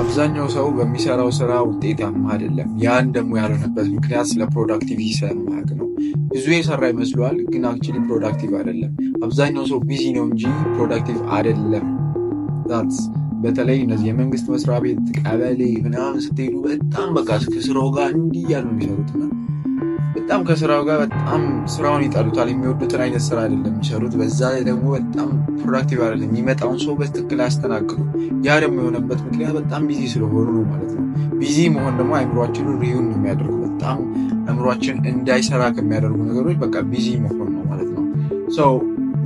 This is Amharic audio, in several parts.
አብዛኛው ሰው በሚሰራው ስራ ውጤታማ አይደለም። ያን ደግሞ ያልሆነበት ምክንያት ስለ ፕሮዳክቲቪቲ ስለማያውቅ ነው። ብዙ የሰራ ይመስለዋል፣ ግን አክቹዋሊ ፕሮዳክቲቭ አይደለም። አብዛኛው ሰው ቢዚ ነው እንጂ ፕሮዳክቲቭ አይደለም። በተለይ እነዚህ የመንግስት መስሪያ ቤት፣ ቀበሌ ምናምን ስትሄዱ በጣም በቃ ከስራው ጋር እንዲህ እያሉ የሚሰሩት እና በጣም ከስራው ጋር በጣም ስራውን ይጠሉታል። የሚወዱትን አይነት ስራ አይደለም የሚሰሩት። በዛ ላይ ደግሞ በጣም ፕሮዳክቲቭ አይደለም። የሚመጣውን ሰው በትክክል አያስተናግዱ። ያ ደግሞ የሆነበት ምክንያት በጣም ቢዚ ስለሆኑ ነው ማለት ነው። ቢዚ መሆን ደግሞ አእምሯችንን ሪዩን ነው የሚያደርጉ። በጣም አእምሯችን እንዳይሰራ ከሚያደርጉ ነገሮች በቃ ቢዚ መሆን ነው ማለት ነው።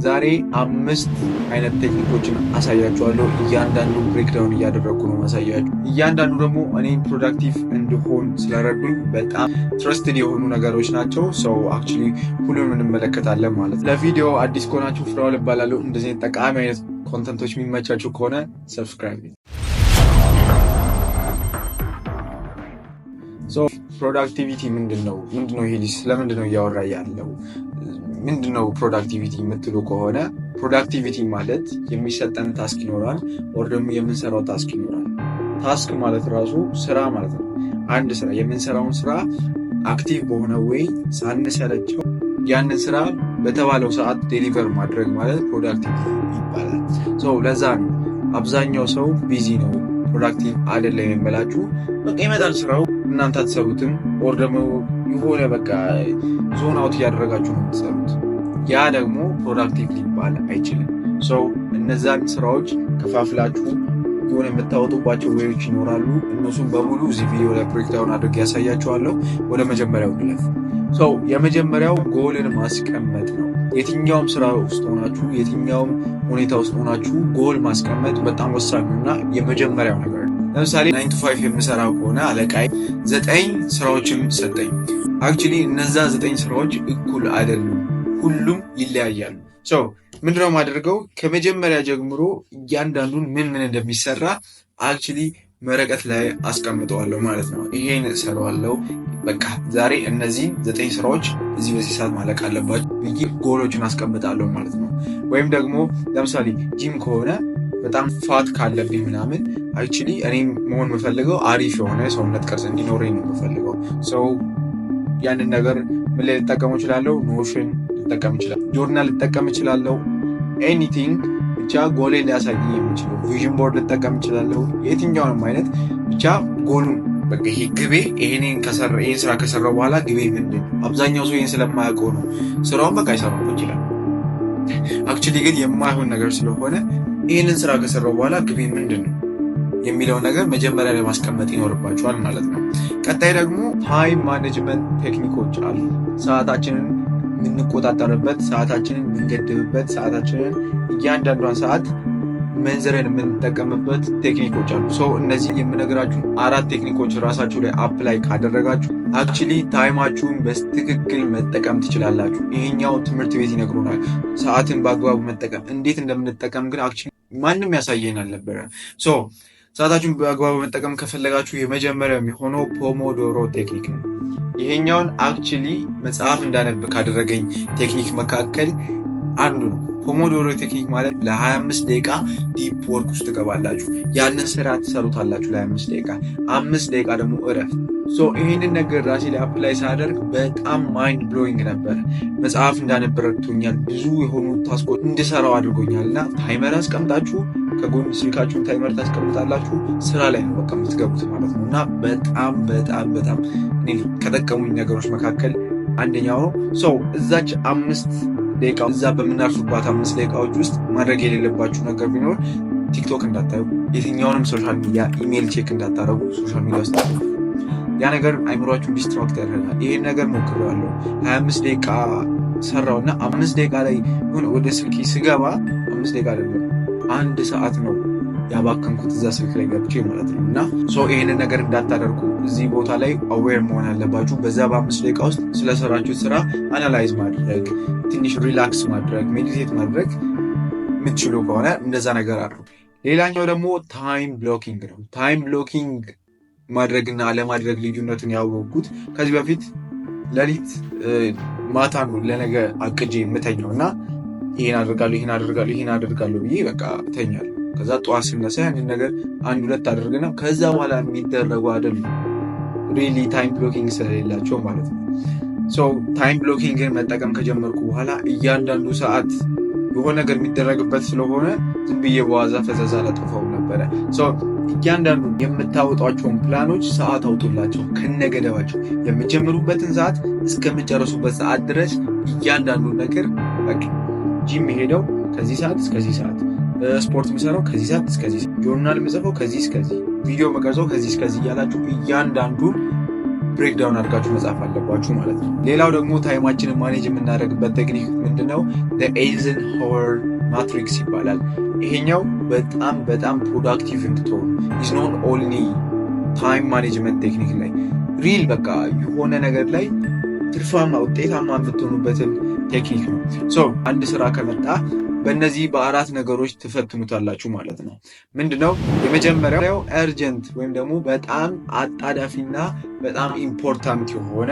ዛሬ 5 አይነት ቴክኒኮችን አሳያችኋለሁ። እያንዳንዱ ብሬክዳውን እያደረግኩ ነው ማሳያችሁ። እያንዳንዱ ደግሞ እኔም ፕሮዳክቲቭ እንድሆን ስለረዱኝ በጣም ትረስትድ የሆኑ ነገሮች ናቸው። አክቹዋሊ ሁሉንም እንመለከታለን ማለት ነው። ለቪዲዮ አዲስ ከሆናችሁ ፍራኦል እባላለሁ። እንደዚህ ጠቃሚ አይነት ኮንተንቶች የሚመቻችሁ ከሆነ ሰብስክራይብ። ፕሮዳክቲቪቲ ምንድነው? ይሄ ልጅ ስለምንድነው እያወራ ያለው? ምንድነው ፕሮዳክቲቪቲ የምትሉ ከሆነ ፕሮዳክቲቪቲ ማለት የሚሰጠን ታስክ ይኖራል፣ ወር ደግሞ የምንሰራው ታስክ ይኖራል። ታስክ ማለት ራሱ ስራ ማለት ነው። አንድ ስራ የምንሰራውን ስራ አክቲቭ በሆነ ወይ ሳንሰለቸው ያንን ስራ በተባለው ሰዓት ዴሊቨር ማድረግ ማለት ፕሮዳክቲቪቲ ይባላል። ለዛ ነው አብዛኛው ሰው ቢዚ ነው ፕሮዳክቲቭ አይደለም የምላችሁ። በቃ ይመጣል ስራው፣ እናንተ አትሰሩትም፣ ወር ደግሞ የሆነ በቃ ዞን አውት እያደረጋችሁ ነው የምትሰሩት። ያ ደግሞ ፕሮዳክቲቭ ሊባል አይችልም። እነዛን ስራዎች ከፋፍላችሁ የሆነ የምታወጡባቸው ወይዎች ይኖራሉ። እነሱም በሙሉ እዚህ ቪዲዮ ላይ ብሬክዳውን አድርጌ ያሳያችኋለሁ። ወደ መጀመሪያው ግለፍ። የመጀመሪያው ጎልን ማስቀመጥ ነው። የትኛውም ስራ ውስጥ ሆናችሁ፣ የትኛውም ሁኔታ ውስጥ ሆናችሁ ጎል ማስቀመጥ በጣም ወሳኝ እና የመጀመሪያው ነገር። ለምሳሌ 9 to 5 የምሰራ ከሆነ አለቃይ 9 ስራዎችን ሰጠኝ። አክቹዋሊ እነዛ 9 ስራዎች እኩል አይደሉም፣ ሁሉም ይለያያሉ። ምንድነው የማደርገው? ከመጀመሪያ ጀምሮ እያንዳንዱን ምን እንደሚሰራ አክቹዋሊ ወረቀት ላይ አስቀምጠዋለሁ ማለት ነው። ይሄን እሰራዋለሁ፣ በቃ ዛሬ እነዚህ 9 ስራዎች በዚህ ሰዓት ማለቅ አለባቸው ብዬ ጎሎችን አስቀምጣለሁ ማለት ነው። ወይም ደግሞ ለምሳሌ ጂም ከሆነ በጣም ፋት ካለብኝ ምናምን አክቹዋሊ እኔ መሆን የምፈልገው አሪፍ የሆነ ሰውነት ቅርጽ እንዲኖረኝ ነው የምፈልገው። ያንን ነገር ምን ላይ ልጠቀም እችላለሁ? ኖሽን ልጠቀም እችላለሁ፣ ጆርናል ልጠቀም እችላለሁ። ኤኒቲንግ ብቻ ጎሌ ሊያሳየኝ የሚችለው ቪዥን ቦርድ ልጠቀም እችላለሁ። የትኛውንም አይነት ብቻ ጎሉን በቃ ይሄ ግቤ ይሄን ስራ ከሰራው በኋላ ግቤ ምንድን ነው? አብዛኛው ሰው ይሄን ስለማያውቀው ነው ስራውን በቃ ይሰራው ይችላል። አክቹዋሊ ግን የማይሆን ነገር ስለሆነ ይህንን ስራ ከሰራው በኋላ ግቤ ምንድን ነው የሚለውን ነገር መጀመሪያ ላይ ማስቀመጥ ይኖርባቸዋል ማለት ነው። ቀጣይ ደግሞ ታይም ማኔጅመንት ቴክኒኮች አሉ። ሰዓታችንን የምንቆጣጠርበት፣ ሰዓታችንን የምንገድብበት፣ ሰዓታችንን እያንዳንዷን ሰዓት መንዝረን የምንጠቀምበት ቴክኒኮች አሉ። እነዚህ የምነግራችሁ 4 ቴክኒኮች ራሳችሁ ላይ አፕላይ ካደረጋችሁ አክቹዋሊ ታይማችሁን በትክክል መጠቀም ትችላላችሁ። ይሄኛው ትምህርት ቤት ይነግሩናል፣ ሰዓትን በአግባቡ መጠቀም። እንዴት እንደምንጠቀም ግን አክቹዋሊ ማንም ያሳየን አልነበረ። ሰዓታችሁን በአግባቡ መጠቀም ከፈለጋችሁ የመጀመሪያው የሚሆነው ፖሞዶሮ ቴክኒክ ነው። ይሄኛውን አክቹዋሊ መጽሐፍ እንዳነብ ካደረገኝ ቴክኒክ መካከል አንዱ ነው። ፖሞዶሮ ቴክኒክ ማለት ለ25 ደቂቃ ዲፕ ወርክ ውስጥ ትገባላችሁ። ያንን ስራ ትሰሩታላችሁ ለ25 ደቂቃ፣ 5 ደቂቃ ደግሞ እረፍት። ይህንን ነገር ራሴ ላይ አፕላይ ሳደርግ በጣም ማይንድ ብሎዊንግ ነበር። መጽሐፍ እንዳነብ ረድቶኛል። ብዙ የሆኑ ታስኮች እንድሰራው አድርጎኛል። እና ታይመር አስቀምጣችሁ ከጎን ስልካችሁን ታይመር ታስቀምጣላችሁ። ስራ ላይ ነው በቃ የምትገቡት ማለት ነው። እና በጣም በጣም በጣም ከጠቀሙኝ ነገሮች መካከል አንደኛው ነው። እዛች 5 ደቂቃ እዛ በምናርፉባት 5 ደቂቃዎች ውስጥ ማድረግ የሌለባችሁ ነገር ቢኖር ቲክቶክ እንዳታዩ፣ የትኛውንም ሶሻል ሚዲያ ኢሜይል ቼክ እንዳታረጉ። ሶሻል ሚዲያ ውስጥ ያ ነገር አይምሯችሁን ዲስትራክት ያደርጋል። ይሄን ነገር ሞክሬዋለሁ። 25 ደቂቃ ሰራውና 5 ደቂቃ ላይ ወደ ስልኪ ስገባ 5 ደቂቃ አይደለም 1 ሰዓት ነው ያባከንኩት እዛ ስልክ ላይ ገብቼ ማለት ነው። እና ይሄንን ነገር እንዳታደርጉ እዚህ ቦታ ላይ አዌር መሆን አለባችሁ። በዛ በ5 ደቂቃ ውስጥ ስለሰራችሁት ስራ አናላይዝ ማድረግ፣ ትንሽ ሪላክስ ማድረግ፣ ሜዲቴት ማድረግ የምትችሉ ከሆነ እንደዛ ነገር አሉ። ሌላኛው ደግሞ ታይም ብሎኪንግ ነው። ታይም ብሎኪንግ ማድረግና አለማድረግ ልዩነትን ያወቅኩት ከዚህ በፊት ሌሊት ማታ ነው ለነገ አቅጄ የምተኛው እና ይሄን አደርጋለሁ ብዬ በቃ እተኛለሁ። ከዛ ጠዋት ስነሳ ያንን ነገር 1-2 አድርገና ከዛ በኋላ የሚደረጉ አይደለም ሪሊ ታይም ብሎኪንግ ስለሌላቸው ማለት ነው። ሶ ታይም ብሎኪንግን መጠቀም ከጀመርኩ በኋላ እያንዳንዱ ሰዓት የሆነ ነገር የሚደረግበት ስለሆነ ዝም ብዬ በዋዛ ፈዘዛ ለጥፈው ነበረ። እያንዳንዱ የምታወጧቸውን ፕላኖች ሰዓት አውጡላቸው ከነገደባቸው። የምጀምሩበትን ሰዓት እስከምጨርሱበት ሰዓት ድረስ እያንዳንዱ ነገር በቃ ጂም ሄደው ከዚህ ሰዓት እስከዚህ ሰዓት፣ ስፖርት የምሰራው ከዚህ ሰዓት እስከዚህ ሰዓት፣ ጆርናል የምጽፈው ከዚህ እስከዚህ፣ ቪዲዮ መቀርጸው ከዚህ እስከዚህ እያላችሁ እያንዳንዱን ብሬክዳውን አድርጋችሁ መጻፍ አለባችሁ ማለት ነው። ሌላው ደግሞ ታይማችንን ማኔጅ የምናደርግበት ቴክኒክ ምንድነው? ኤይዘንሆወር ማትሪክስ ይባላል። ይሄኛው በጣም ፕሮዳክቲቭ እንድትሆኑ ኢዝ ኖት ኦንሊ ታይም ማኔጅመንት ቴክኒክ ላይ ሪል በቃ የሆነ ነገር ላይ ትርፋማ ውጤታማ የምትሆኑበትን ቴክኒክ ነው። አንድ ስራ ከመጣ በእነዚህ በ4 ነገሮች ትፈትኑታላችሁ ማለት ነው። ምንድነው? የመጀመሪያው እርጀንት ወይም ደግሞ በጣም አጣዳፊና በጣም ኢምፖርታንት የሆነ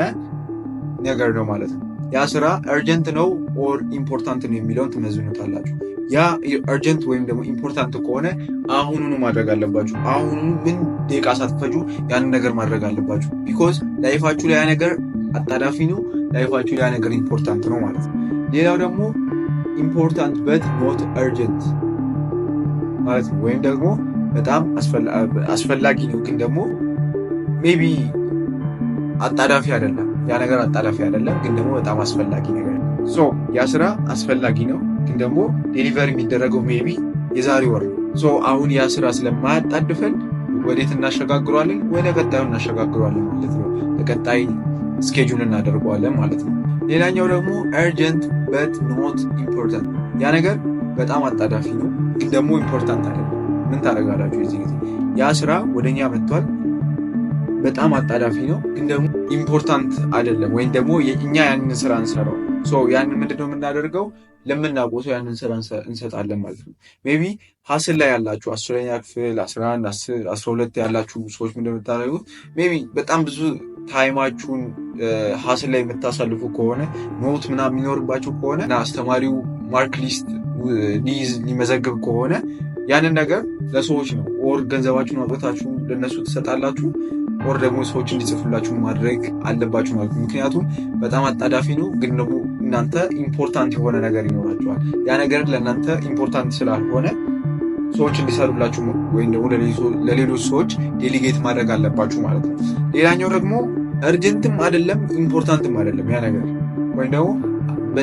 ነገር ነው ማለት ነው። ያ ስራ እርጀንት ነው ኦር ኢምፖርታንት ነው የሚለውን ትመዝኑታላችሁ። ያ እርጀንት ወይም ደግሞ ኢምፖርታንት ከሆነ አሁኑኑ ማድረግ አለባችሁ። አሁኑኑ ምን ደቂቃ ሳትፈጁ ያንን ነገር ማድረግ አለባችሁ። ቢኮዝ ላይፋችሁ ላይ ያ ነገር አጣዳፊ ነው፣ ላይፋችሁ ላይ ያ ነገር ኢምፖርታንት ነው ማለት ነው። ሌላው ደግሞ ኢምፖርታንት በት ኖት እርጀንት ማለት ነው። ወይም ደግሞ በጣም አስፈላጊ ነው ግን ደግሞ ሜቢ አጣዳፊ አይደለም። ያ ነገር አጣዳፊ አይደለም ግን ደግሞ በጣም አስፈላጊ ነገር ነው። ያ ስራ አስፈላጊ ነው ግን ደግሞ ዴሊቨሪ የሚደረገው ሜቢ የዛሬ ወር ነው። አሁን ያ ስራ ስለማያጣድፈን ወዴት እናሸጋግሯለን? ወደ ቀጣዩ እናሸጋግሯለን ማለት ነው። ለቀጣይ ስኬጁል እናደርገዋለን ማለት ነው። ሌላኛው ደግሞ እርጀንት በት ኖት ኢምፖርታንት። ያ ነገር በጣም አጣዳፊ ነው ግን ደግሞ ኢምፖርታንት አይደለም። ምን ታደርጋላችሁ? የዚህ ጊዜ ያ ስራ ወደኛ መጥቷል፣ በጣም አጣዳፊ ነው ግን ደግሞ ኢምፖርታንት አይደለም፣ ወይም ደግሞ እኛ ያንን ስራ እንሰራው። ያንን ምንድነው የምናደርገው? ለምናውቀው ሰው ያንን ስራ እንሰጣለን ማለት ነው። ሜቢ ሀስል ላይ ያላችሁ 10ኛ ክፍል 11 10 12 ያላችሁ ሰዎች ምንድነው የምታደርጉት? ሜቢ በጣም ብዙ ታይማችሁን ሀስል ላይ የምታሳልፉ ከሆነ ኖት ምናምን የሚኖርባችሁ ከሆነ እና አስተማሪው ማርክ ሊስት ሊመዘግብ ከሆነ ያንን ነገር ለሰዎች ነው ኦር ገንዘባችሁን አውጥታችሁ ለነሱ ትሰጣላችሁ ኦር ደግሞ ሰዎች እንዲጽፉላችሁ ማድረግ አለባችሁ ማለት ነው። ምክንያቱም በጣም አጣዳፊ ነው ግን ደግሞ እናንተ ኢምፖርታንት የሆነ ነገር ይኖራችኋል። ያ ነገር ለእናንተ ኢምፖርታንት ስላልሆነ ሰዎች እንዲሰሩላችሁ ወይም ደግሞ ለሌሎች ሰዎች ዴሊጌት ማድረግ አለባችሁ ማለት ነው። ሌላኛው ደግሞ እርጀንትም አይደለም ኢምፖርታንትም አይደለም ያ ነገር ወይም ደግሞ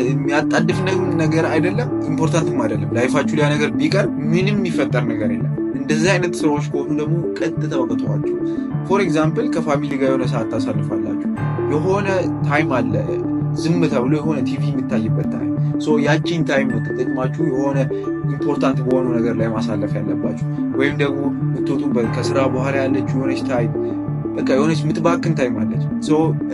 የሚያጣድፍ ነገር አይደለም ኢምፖርታንትም አይደለም። ላይፋችሁ ያ ነገር ቢቀር ምንም የሚፈጠር ነገር የለም። እንደዚህ አይነት ስራዎች ከሆኑ ደግሞ ቀጥታ ወቅተዋችሁ ፎር ኤግዛምፕል ከፋሚሊ ጋር የሆነ ሰዓት ታሳልፋላችሁ። የሆነ ታይም አለ ዝም ተብሎ የሆነ ቲቪ የሚታይበት ታይም። ያቺን ታይም ተጠቅማችሁ የሆነ ኢምፖርታንት በሆኑ ነገር ላይ ማሳለፍ ያለባችሁ። ወይም ደግሞ የምትወጡበት ከስራ በኋላ ያለች የሆነች ታይም በቃ የሆነች የምትባክን ታይም አለች።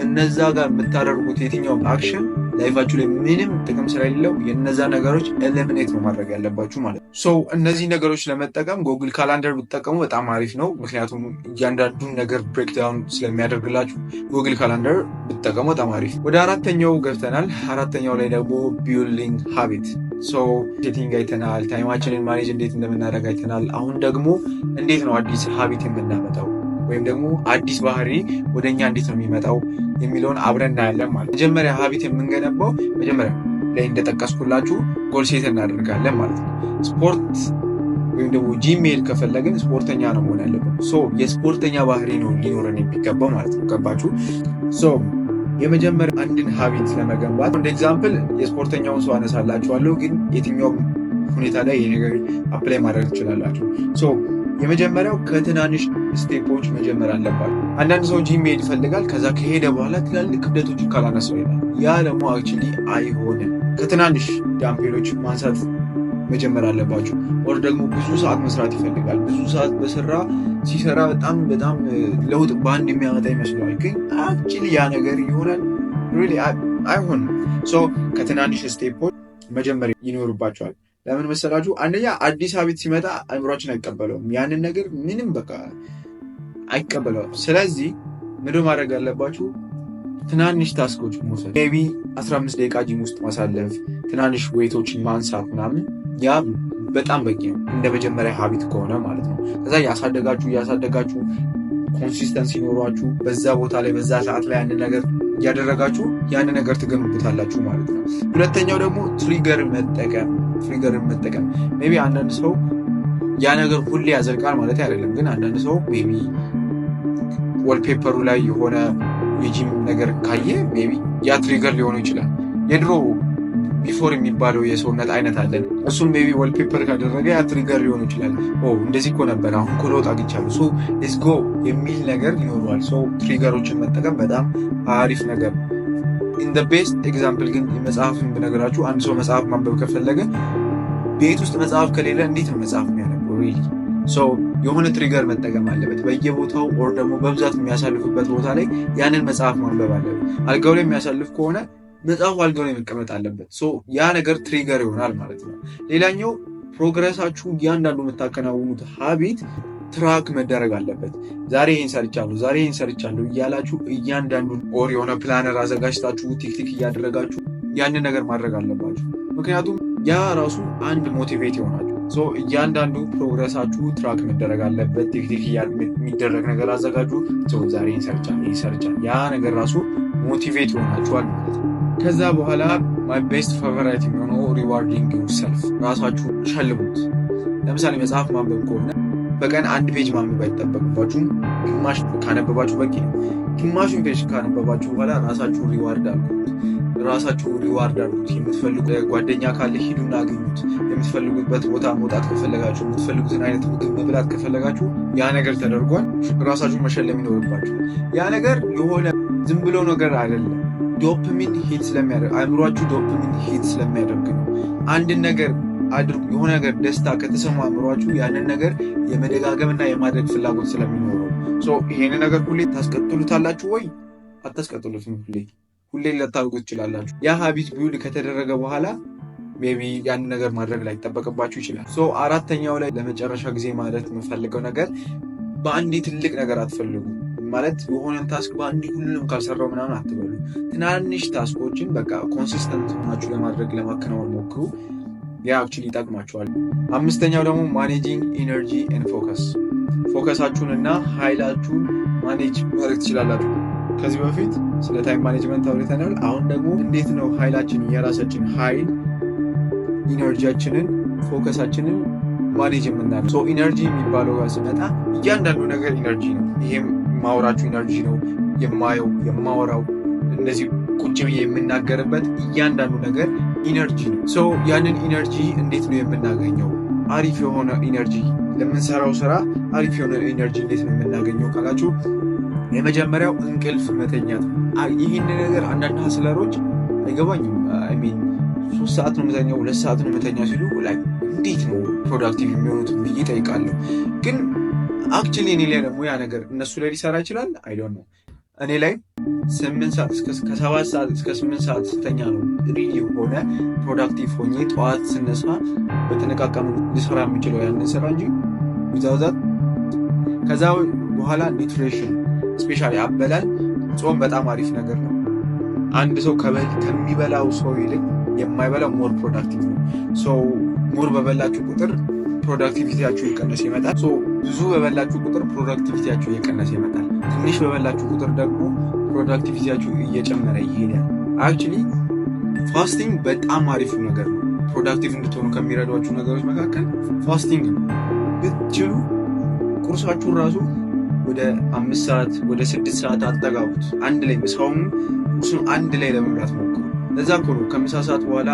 እነዛ ጋር የምታደርጉት የትኛውም አክሽን ላይፋችሁ ላይ ምንም ጥቅም ስለሌለው የነዛ ነገሮች ኤሊሚኔት ነው ማድረግ ያለባችሁ ማለት ነው። እነዚህ ነገሮች ለመጠቀም ጉግል ካላንደር ብትጠቀሙ በጣም አሪፍ ነው። ምክንያቱም እያንዳንዱን ነገር ብሬክዳውን ስለሚያደርግላችሁ ጉግል ካላንደር ብትጠቀሙ በጣም አሪፍ። ወደ 4ኛው ገብተናል። 4ኛው ላይ ደግሞ ቢልዲንግ ሃቢት። ሴቲንግ አይተናል፣ ታይማችንን ማኔጅ እንዴት እንደምናደርግ አይተናል። አሁን ደግሞ እንዴት ነው አዲስ ሃቢት የምናመጣው ወይም ደግሞ አዲስ ባህሪ ወደኛ እንዴት ነው የሚመጣው የሚለውን አብረን እናያለን ማለት ነው። መጀመሪያ ሀቢት የምንገነባው መጀመሪያ ላይ እንደጠቀስኩላችሁ ጎል ሴት እናደርጋለን ማለት ነው። ስፖርት ወይም ደግሞ ጂም መሄድ ከፈለግን ስፖርተኛ ነው መሆን ያለብን። የስፖርተኛ ባህሪ ነው ሊኖረን የሚገባው ማለት ነው። ገባችሁ? የመጀመሪያ አንድን ሀቢት ለመገንባት እንደ ኤግዛምፕል የስፖርተኛውን ሰው አነሳላችኋለሁ፣ ግን የትኛውም ሁኔታ ላይ ይሄ ነገር አፕላይ ማድረግ ትችላላችሁ። የመጀመሪያው ከትናንሽ ስቴፖች መጀመር አለባችሁ። አንዳንድ ሰው ጂም መሄድ ይፈልጋል፣ ከዛ ከሄደ በኋላ ትላልቅ ክብደቶችን ካላነሳው ይላል። ያ ደግሞ አክቹዋሊ አይሆንም። ከትናንሽ ዳምፔሎች ማንሳት መጀመር አለባችሁ። ወር ደግሞ ብዙ ሰዓት መስራት ይፈልጋል። ብዙ ሰዓት ሲሰራ በጣም ለውጥ በአንድ የሚያመጣ ይመስለዋል፣ ግን አክቹዋሊ ያ ነገር ይሆናል ሪሊ አይሆንም። ከትናንሽ ስቴፖች መጀመር ይኖርባቸዋል። ለምን መሰላችሁ? አንደኛ አዲስ ሀቢት ሲመጣ አእምሯችን አይቀበለውም። ያንን ነገር ምንም በቃ አይቀበለውም። ስለዚህ ምንድን ማድረግ አለባችሁ? ትናንሽ ታስኮች መውሰድ። ሜይ ቢ 15 ደቂቃ ጂም ውስጥ ማሳለፍ፣ ትናንሽ ዌይቶችን ማንሳት ምናምን፣ ያ በጣም በቂ ነው፣ እንደ መጀመሪያ ሀቢት ከሆነ ማለት ነው። ከዛ ያሳደጋችሁ ኮንሲስተንሲ ኖሯችሁ በዛ ቦታ ላይ በዛ ሰዓት ላይ ያንን ነገር እያደረጋችሁ ያንን ነገር ትገነቡታላችሁ ማለት ነው። ሁለተኛው ደግሞ ትሪገር መጠቀም። ሜይ ቢ አንዳንድ ሰው ያ ነገር ሁሌ ያዘልቃል ማለት አይደለም፣ ግን አንዳንድ ሰው ሜይ ቢ ወልፔፐሩ ላይ የሆነ የጂም ነገር ካየ ሜይ ቢ ያ ትሪገር ሊሆኑ ይችላል። የድሮ ቢፎር የሚባለው የሰውነት አይነት አለን። እሱም ሜይ ቢ ወልፔፐር ካደረገ ያ ትሪገር ሊሆኑ ይችላል። እንደዚህ እኮ ነበር፣ አሁን እኮ ለውጥ አግኝቻለሁ፣ ሶ ሌትስ ጎ የሚል ነገር ይኖረዋል። ሶ ትሪገሮችን መጠቀም በጣም አሪፍ ነገር። ኢን ዘ ቤስት ኤግዛምፕል ግን መጽሐፍን ብነግራችሁ፣ አንድ ሰው መጽሐፍ ማንበብ ከፈለገ ቤት ውስጥ መጽሐፍ ከሌለ እንዴት ነው መጽሐፍ የሚያነበው? ሪሊ ሶ የሆነ ትሪገር መጠቀም አለበት በየቦታው፣ ኦር ደግሞ በብዛት የሚያሳልፍበት ቦታ ላይ ያንን መጽሐፍ ማንበብ አለበት። አልጋው ላይ የሚያሳልፍ ከሆነ መጽሐፉ አልጋው ላይ መቀመጥ አለበት። ሶ ያ ነገር ትሪገር ይሆናል ማለት ነው። ሌላኛው ፕሮግረሳችሁ፣ እያንዳንዱ የምታከናውኑት ሀቢት ትራክ መደረግ አለበት። ዛሬ ይህን ሰርቻለሁ እያላችሁ እያንዳንዱን ኦር የሆነ ፕላነር አዘጋጅታችሁ ቲክቲክ እያደረጋችሁ ያንን ነገር ማድረግ አለባችሁ። ምክንያቱም ያ ራሱ አንድ ሞቲቬት ይሆናል። እያንዳንዱ ፕሮግረሳችሁ ትራክ መደረግ አለበት። ቲክቲክ የሚደረግ ነገር አዘጋጁ። ዛሬ ይህን ሰርቻለሁ ያ ነገር ራሱ ሞቲቬት ይሆናችኋል ማለት ነው። ከዛ በኋላ ማይ ቤስት ፌቨራይት የሚሆነው ሪዋርዲንግ ዩርሰልፍ፣ ራሳችሁ ሸልሙት። ለምሳሌ መጽሐፍ ማንበብ ከሆነ በቀን 1 ፔጅ ማንበብ አይጠበቅባችሁም። ግማሽ ካነበባችሁ በቂ ነው። ግማሹን ፔጅ ካነበባችሁ በኋላ ራሳችሁ ሪዋርድ አድርጉት። የምትፈልጉ ጓደኛ ካለ ሂዱና አግኙት። የምትፈልጉበት ቦታ መውጣት ከፈለጋችሁ፣ የምትፈልጉትን አይነት ምግብ መብላት ከፈለጋችሁ ያ ነገር ተደርጓል። ራሳችሁ መሸለም ይኖርባችሁ። ያ ነገር የሆነ ዝም ብሎ ነገር አይደለም። ዶፓሚን ሂት ስለሚያደርግ አእምሯችሁ ዶፓሚን ሂት ስለሚያደርግ ነው። አንድን ነገር አድርጉ። የሆነ ነገር ደስታ ከተሰማ አእምሯችሁ ያንን ነገር የመደጋገምና የማድረግ ፍላጎት ስለሚኖረው ይሄን ነገር ሁሌ ታስቀጥሉታላችሁ ወይ አታስቀጥሉትም? ሁሌ ልታደርጉ ትችላላችሁ። ያ ሀቢት ቢውል ከተደረገ በኋላ ሜይ ቢ ያንን ነገር ማድረግ ላይ ይጠበቅባችሁ ይችላል። አራተኛው ላይ ለመጨረሻ ጊዜ ማለት የምፈልገው ነገር በአንዴ ትልቅ ነገር አትፈልጉ። ማለት የሆነን ታስክ በአንዴ ሁሉንም ካልሰራው ምናምን አትበሉ። ትናንሽ ታስኮችን በቃ ኮንሲስተንት ሆናችሁ ለማከናወን ሞክሩ። ያ አክቹዋሊ ይጠቅማችኋል። አምስተኛው ደግሞ ማኔጂንግ ኢነርጂ ኤንድ ፎከሳችሁን እና ኃይላችሁን ማኔጅ ማድረግ ትችላላችሁ። ከዚህ በፊት ስለ ታይም ማኔጅመንት አውርተናል። አሁን ደግሞ እንዴት ነው ኃይላችንን፣ የራሳችን ኃይል፣ ኢነርጂያችንን፣ ፎከሳችንን ማኔጅ የምናደርገው። ኢነርጂ የሚባለው ጋር ስመጣ እያንዳንዱ ነገር ኢነርጂ ነው። ይሄም ማውራችሁ ኢነርጂ ነው። የማወራው እንደዚህ ቁጭ ብዬ የምናገርበት እያንዳንዱ ነገር ኢነርጂ ነው። ያንን ኢነርጂ እንዴት ነው የምናገኘው? አሪፍ የሆነ ኢነርጂ ለምንሰራው ስራ አሪፍ የሆነ ኢነርጂ እንዴት ነው የምናገኘው ካላችሁ፣ የመጀመሪያው እንቅልፍ መተኛት። ይህን ነገር አንዳንድ ሀስለሮች አይገባኝም። 3 ሰዓት ነው የምተኛው 2 ሰዓት ነው የምተኛው ሲሉ እንዴት ነው ፕሮዳክቲቭ የሚሆኑት ብዬ ጠይቃለሁ። ግን አክቹዋሊ እኔ ላይ ደግሞ ያ ነገር እነሱ ላይ ሊሰራ ይችላል። አይዶንት ኖ። እኔ ላይ 8 ሰዓት ከ7 ሰዓት እስከ 8 ሰዓት ስተኛ ነው ሪሊ የሆነ ፕሮዳክቲቭ ሆኜ ጠዋት ስነሳ በተነቃቀሙ ሊሰራ የምችለው ያንን ስራ እንጂ ዛዛት። ከዛ በኋላ ኒውትሪሽን ስፔሻሊ አበላል። ጾም በጣም አሪፍ ነገር ነው። አንድ ሰው ከሚበላው ሰው ይልቅ የማይበላው ሞር ፕሮዳክቲቭ ነው። ሞር በበላችሁ ቁጥር ፕሮዳክቲቪቲያችሁ እየቀነሰ ይመጣል። ብዙ በበላችሁ ቁጥር ፕሮዳክቲቪቲያችሁ እየቀነሰ ይመጣል። ትንሽ በበላችሁ ቁጥር ደግሞ ፕሮዳክቲቪቲያችሁ እየጨመረ ይሄዳል። አክቹዋሊ ፋስቲንግ በጣም አሪፍ ነገር ነው። ፕሮዳክቲቭ እንድትሆኑ ከሚረዷችሁ ነገሮች መካከል ፋስቲንግ ነው። ብትችሉ ቁርሳችሁን ራሱ ወደ 5 ሰዓት ወደ 6 ሰዓት አጠጋቡት። አንድ ላይ ምሳውን ቁርሱን አንድ ላይ ለመብላት ሞክሩ። ለዛ እኮ ነው ከምሳ ሰዓት በኋላ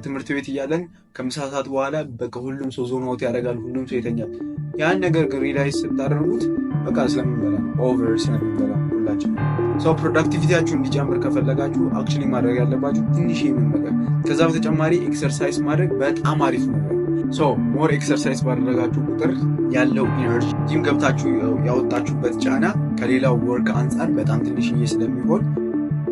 ትምህርት ቤት እያለን ከምሳ ሰዓት በኋላ በቃ ሁሉም ሰው ዞን አውት ያደርጋል፣ ሁሉም ሰው ይተኛል። ያን ነገር ሪላይዝ ስታደርጉት በቃ ስለምንበላ ኦቨር ስለምንበላ ሁላችን። ፕሮዳክቲቪቲያችሁ እንዲጨምር ከፈለጋችሁ አክቹዋሊ ማድረግ ያለባችሁ ትንሽ ነገር። ከዛ በተጨማሪ ኤክሰርሳይዝ ማድረግ በጣም አሪፍ ነገር። ሞር ኤክሰርሳይዝ ባደረጋችሁ ቁጥር ያለው ኢነርጂ ጂም ገብታችሁ ያወጣችሁበት ጫና ከሌላው ወርክ አንጻር በጣም ትንሽዬ ስለሚሆን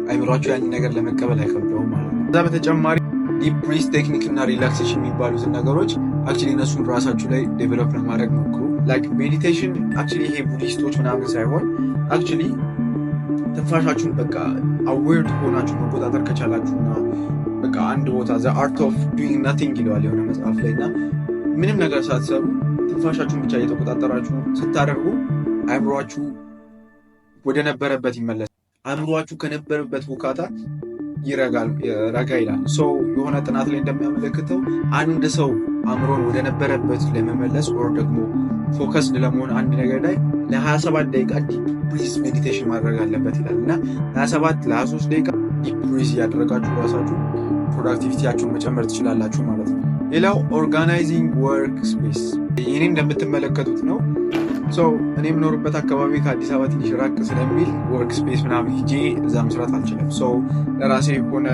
አይምሯችሁ ያንን ነገር ለመቀበል አይከብደውም ማለት ነው። ከዛ በተጨማሪ ዲፕ ብሪዝ ቴክኒክ እና ሪላክሴሽን የሚባሉትን ነገሮች አክቹዋሊ እነሱን ራሳችሁ ላይ ዴቨሎፕ ለማድረግ ሞክሩ። ላይክ ሜዲቴሽን አክቹዋሊ ይሄ ቡዲስቶች ምናምን ሳይሆን አክቹዋሊ ትንፋሻችሁን በቃ አዌርድ ሆናችሁ መቆጣጠር ከቻላችሁና በቃ አንድ ቦታ ዘ አርት ኦፍ ዱይንግ ናቲንግ ይለዋል የሆነ መጽሐፍ ላይ እና ምንም ነገር ሳትሰሩ ትንፋሻችሁን ብቻ እየተቆጣጠራችሁ ስታደርጉ አእምሯችሁ ወደ ነበረበት ይመለሳል። አእምሯችሁ ከነበረበት ሁካታ ረጋ ይላል። ሰው የሆነ ጥናት ላይ እንደሚያመለክተው አንድ ሰው አእምሮን ወደ ነበረበት ለመመለስ ወር ደግሞ ፎከስድ ለመሆን አንድ ነገር ላይ ለ27 ደቂቃ ዲፕ ብሪዝ ሜዲቴሽን ማድረግ አለበት ይላል እና 27 ለ23 ደቂቃ ዲፕ ብሪዝ እያደረጋችሁ ራሳችሁ ፕሮዳክቲቪቲያችሁን መጨመር ትችላላችሁ ማለት ነው። ሌላው ኦርጋናይዚንግ ወርክ ስፔስ ይህኔ እንደምትመለከቱት ነው። እኔ የምኖርበት አካባቢ ከአዲስ አበባ ትንሽ ራቅ ስለሚል ወርክ ስፔስ ምናምን ሂጄ እዛ መስራት አልችልም። ለራሴ የሆነ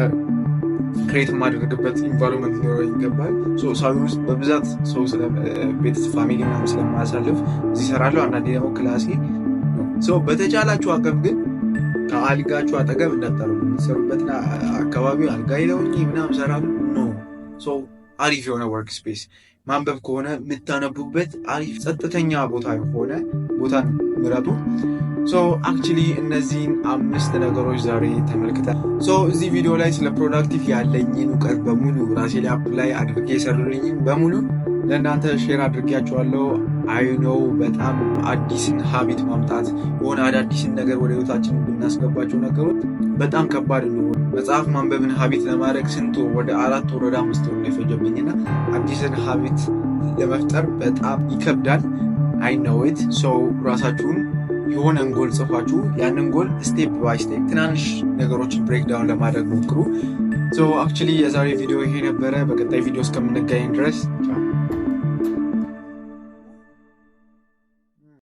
ክሬት የማደርግበት ኢንቫይሮንመንት ሊኖረው ይገባል። ሳቢ ውስጥ በብዛት ሰው ቤት ፋሚሊ ምናምን ስለማያሳልፍ እዚህ እሰራለሁ። አንዳንዴ ደግሞ ክላሴ ነው። በተቻላችሁ አቅም ግን ከአልጋችሁ አጠገብ እንዳታረጉ። የምትሰሩበትን አካባቢ አልጋ ይለውኝ ምናምን እሰራለሁ ነው። አሪፍ የሆነ ወርክ ስፔስ ማንበብ ከሆነ የምታነቡበት አሪፍ ጸጥተኛ ቦታ የሆነ ቦታን ምረጡ። አክቹሊ እነዚህን 5 ነገሮች ዛሬ ተመልክተን እዚህ ቪዲዮ ላይ ስለ ፕሮዳክቲቭ ያለኝን እውቀት በሙሉ ራሴ ላይ አፕላይ አድርጌ የሰሩልኝን በሙሉ ለእናንተ ሼር አድርጌያቸዋለሁ። አይኖው በጣም አዲስን ሀቢት ማምጣት የሆነ አዳዲስን ነገር ወደ ህይወታችን ብናስገባቸው ነገሮች በጣም ከባድ ነው። መጽሐፍ ማንበብን ሀቢት ለማድረግ ስንት ወደ 4 ወር ወደ 5 ወር ነው የፈጀብኝና አዲስን ሀቢት ለመፍጠር በጣም ይከብዳል። አይነውት ራሳችሁን የሆነን ጎል ጽፋችሁ ያንን ጎል ስቴፕ ባይ ስቴፕ ትናንሽ ነገሮችን ብሬክ ዳውን ለማድረግ ሞክሩ። አክቹሊ የዛሬ ቪዲዮ ይሄ ነበረ። በቀጣይ ቪዲዮ እስከምንገናኝ ድረስ